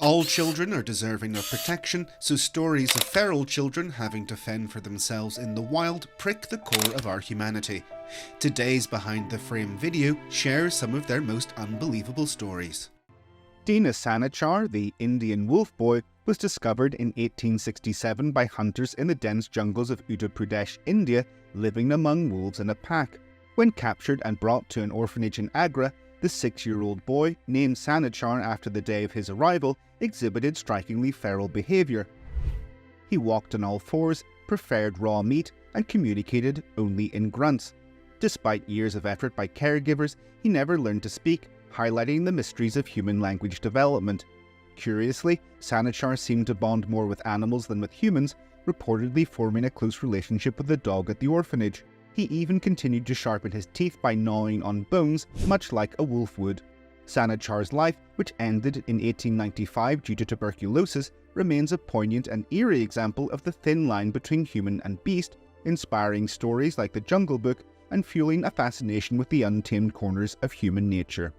All children are deserving of protection, so stories of feral children having to fend for themselves in the wild prick the core of our humanity. Today's Behind the Frame video shares some of their most unbelievable stories. 𝗨𝗨𝗃𝗯𝗃𝗃, the Indian wolf boy, was discovered in 1867 by hunters in the dense jungles of Uttar Pradesh, India, living among wolves in a pack. When captured and brought to an orphanage in Agra, the 6-year-old boy, named 𝗨𝗨𝗃𝗯𝗃 after the day of his arrival, exhibited strikingly feral behaviour. He walked on all fours, preferred raw meat, and communicated only in grunts. Despite years of effort by caregivers, he never learned to speak, highlighting the mysteries of human language development. Curiously, 𝗨𝗨𝗃𝗯𝗃 seemed to bond more with animals than with humans, reportedly forming a close relationship with the dog at the orphanage. He even continued to sharpen his teeth by gnawing on bones, much like a wolf would. 𝗨𝗨𝗃𝗯𝗃's life, which ended in 1895 due to tuberculosis, remains a poignant and eerie example of the thin line between human and beast, inspiring stories like The Jungle Book and fueling a fascination with the untamed corners of human nature.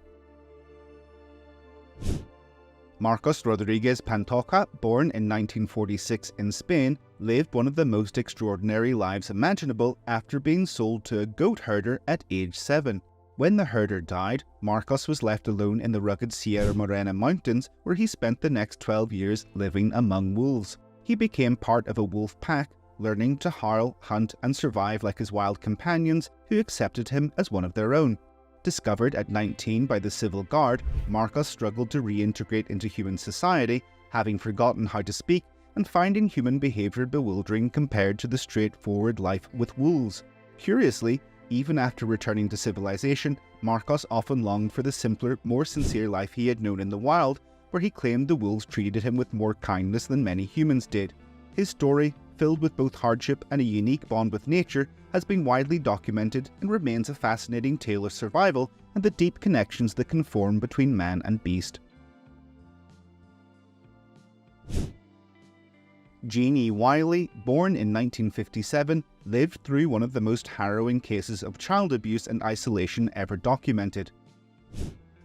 Marcos Rodriguez Pantoja, born in 1946 in Spain, lived one of the most extraordinary lives imaginable after being sold to a goat herder at age 7. When the herder died, Marcos was left alone in the rugged Sierra Morena mountains, where he spent the next 12 years living among wolves. He became part of a wolf pack, learning to howl, hunt and survive like his wild companions, who accepted him as one of their own. Discovered at 19 by the Civil Guard, Marcos struggled to reintegrate into human society, having forgotten how to speak and finding human behaviour bewildering compared to the straightforward life with wolves. Curiously, even after returning to civilization, Marcos often longed for the simpler, more sincere life he had known in the wild, where he claimed the wolves treated him with more kindness than many humans did. His story, filled with both hardship and a unique bond with nature, has been widely documented and remains a fascinating tale of survival and the deep connections that can form between man and beast. Jeannie Wiley, born in 1957, lived through one of the most harrowing cases of child abuse and isolation ever documented.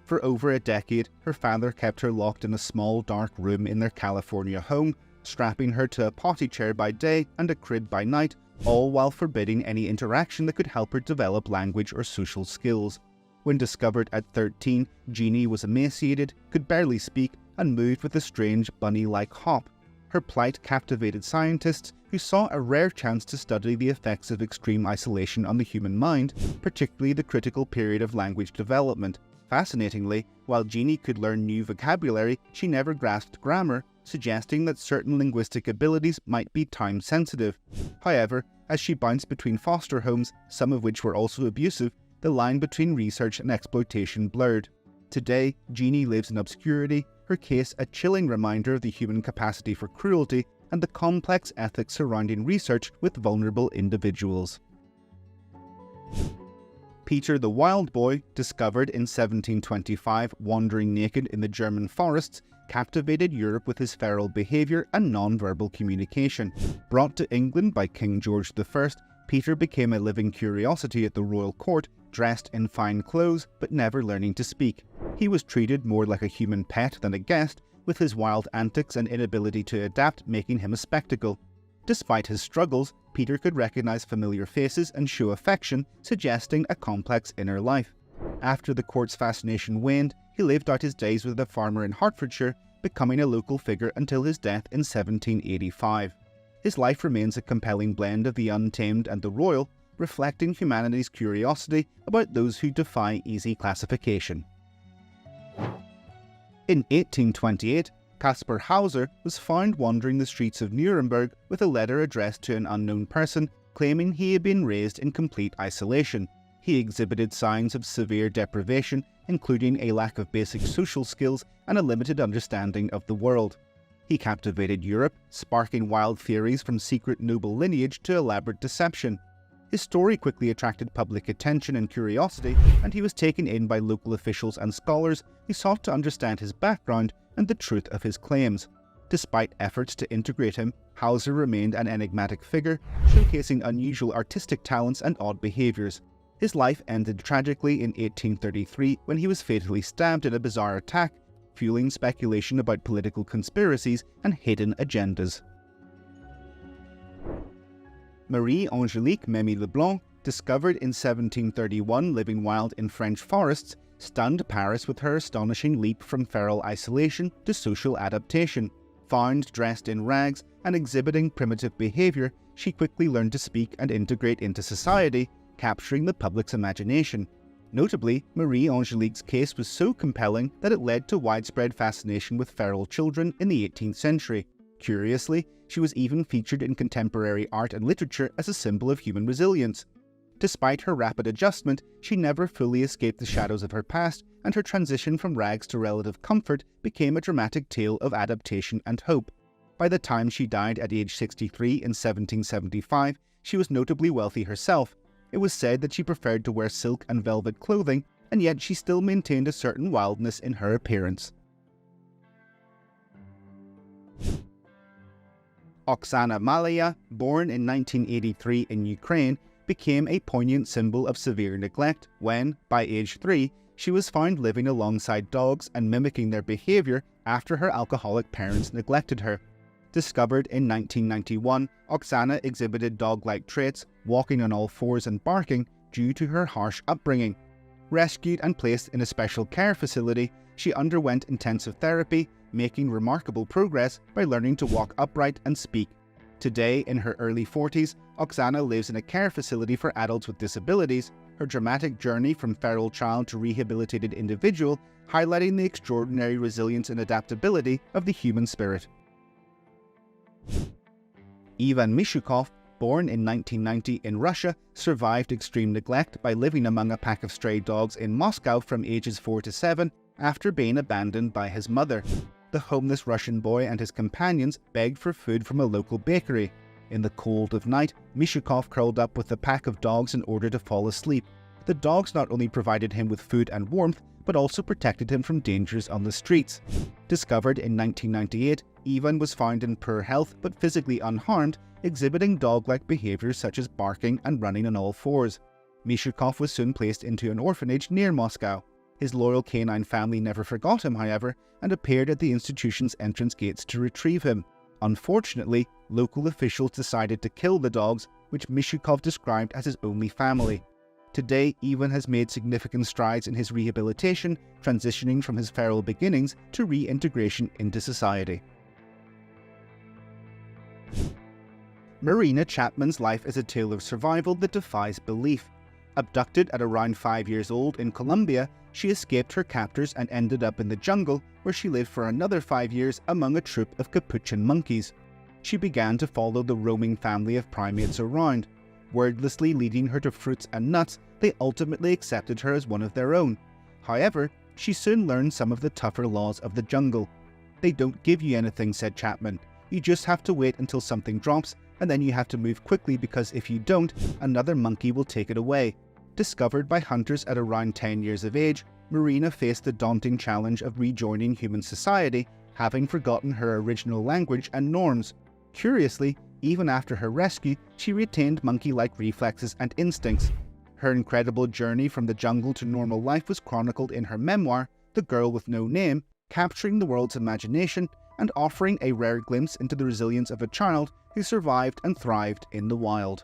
For over a decade, her father kept her locked in a small dark room in their California home, strapping her to a potty chair by day and a crib by night, all while forbidding any interaction that could help her develop language or social skills. When discovered at 13, Jeannie was emaciated, could barely speak, and moved with a strange bunny-like hop. Her plight captivated scientists, who saw a rare chance to study the effects of extreme isolation on the human mind, particularly the critical period of language development. Fascinatingly, while Jeannie could learn new vocabulary, she never grasped grammar, suggesting that certain linguistic abilities might be time-sensitive. However, as she bounced between foster homes, some of which were also abusive, the line between research and exploitation blurred. Today, Jeannie lives in obscurity, her case a chilling reminder of the human capacity for cruelty and the complex ethics surrounding research with vulnerable individuals. Peter the Wild Boy, discovered in 1725 wandering naked in the German forests, captivated Europe with his feral behaviour and non-verbal communication. Brought to England by King George I, Peter became a living curiosity at the royal court, dressed in fine clothes but never learning to speak. He was treated more like a human pet than a guest, with his wild antics and inability to adapt making him a spectacle. Despite his struggles, Peter could recognise familiar faces and show affection, suggesting a complex inner life. After the court's fascination waned, he lived out his days with a farmer in Hertfordshire, becoming a local figure until his death in 1785. His life remains a compelling blend of the untamed and the royal, reflecting humanity's curiosity about those who defy easy classification. In 1828, Caspar Hauser was found wandering the streets of Nuremberg with a letter addressed to an unknown person, claiming he had been raised in complete isolation. He exhibited signs of severe deprivation, including a lack of basic social skills and a limited understanding of the world. He captivated Europe, sparking wild theories from secret noble lineage to elaborate deception. His story quickly attracted public attention and curiosity, and he was taken in by local officials and scholars who sought to understand his background and the truth of his claims. Despite efforts to integrate him, Hauser remained an enigmatic figure, showcasing unusual artistic talents and odd behaviours. His life ended tragically in 1833 when he was fatally stabbed in a bizarre attack, fueling speculation about political conspiracies and hidden agendas. 𝗦𝗁cie𝗍𝗲𝗃𝗲𝗄, discovered in 1731 living wild in French forests, stunned Paris with her astonishing leap from feral isolation to social adaptation. Found dressed in rags and exhibiting primitive behaviour, she quickly learned to speak and integrate into society, capturing the public's imagination. Notably, 𝗦𝗁cie𝗍𝗃's case was so compelling that it led to widespread fascination with feral children in the 18th century. Curiously, she was even featured in contemporary art and literature as a symbol of human resilience. Despite her rapid adjustment, she never fully escaped the shadows of her past, and her transition from rags to relative comfort became a dramatic tale of adaptation and hope. By the time she died at age 63 in 1775, she was notably wealthy herself. It was said that she preferred to wear silk and velvet clothing, and yet she still maintained a certain wildness in her appearance. Oksana Malaya, born in 1983 in Ukraine, became a poignant symbol of severe neglect when, by age 3, she was found living alongside dogs and mimicking their behaviour after her alcoholic parents neglected her. Discovered in 1991, Oksana exhibited dog-like traits, walking on all fours and barking, due to her harsh upbringing. Rescued and placed in a special care facility, she underwent intensive therapy, making remarkable progress by learning to walk upright and speak. Today, in her early 40s, Oksana lives in a care facility for adults with disabilities, her dramatic journey from feral child to rehabilitated individual, highlighting the extraordinary resilience and adaptability of the human spirit. 𝗬𝗵𝟐𝗂𝗲, born in 1990 in Russia, survived extreme neglect by living among a pack of stray dogs in Moscow from ages 4 to 7 after being abandoned by his mother. The homeless Russian boy and his companions begged for food from a local bakery. In the cold of night, 𝗬𝗵𝟐𝗂𝗲 curled up with a pack of dogs in order to fall asleep. The dogs not only provided him with food and warmth, but also protected him from dangers on the streets. Discovered in 1998, Ivan was found in poor health but physically unharmed, exhibiting dog-like behaviours such as barking and running on all fours. 𝗬𝗵𝟐𝗂𝗲 was soon placed into an orphanage near Moscow. His loyal canine family never forgot him, however, and appeared at the institution's entrance gates to retrieve him. Unfortunately, local officials decided to kill the dogs, which 𝗬𝗵𝟐𝗂𝗲 described as his only family. Today, Ivan has made significant strides in his rehabilitation, transitioning from his feral beginnings to reintegration into society. Marina Chapman's life is a tale of survival that defies belief. Abducted at around 5 years old in Colombia, she escaped her captors and ended up in the jungle, where she lived for another 5 years among a troop of capuchin monkeys. She began to follow the roaming family of primates around. Wordlessly leading her to fruits and nuts, they ultimately accepted her as one of their own. However, she soon learned some of the tougher laws of the jungle. "They don't give you anything," said Chapman. "You just have to wait until something drops, and then you have to move quickly because if you don't, another monkey will take it away." Discovered by hunters at around 10 years of age, Marina faced the daunting challenge of rejoining human society, having forgotten her original language and norms. Curiously, even after her rescue, she retained monkey-like reflexes and instincts. Her incredible journey from the jungle to normal life was chronicled in her memoir, The Girl with No Name, capturing the world's imagination and offering a rare glimpse into the resilience of a child who survived and thrived in the wild.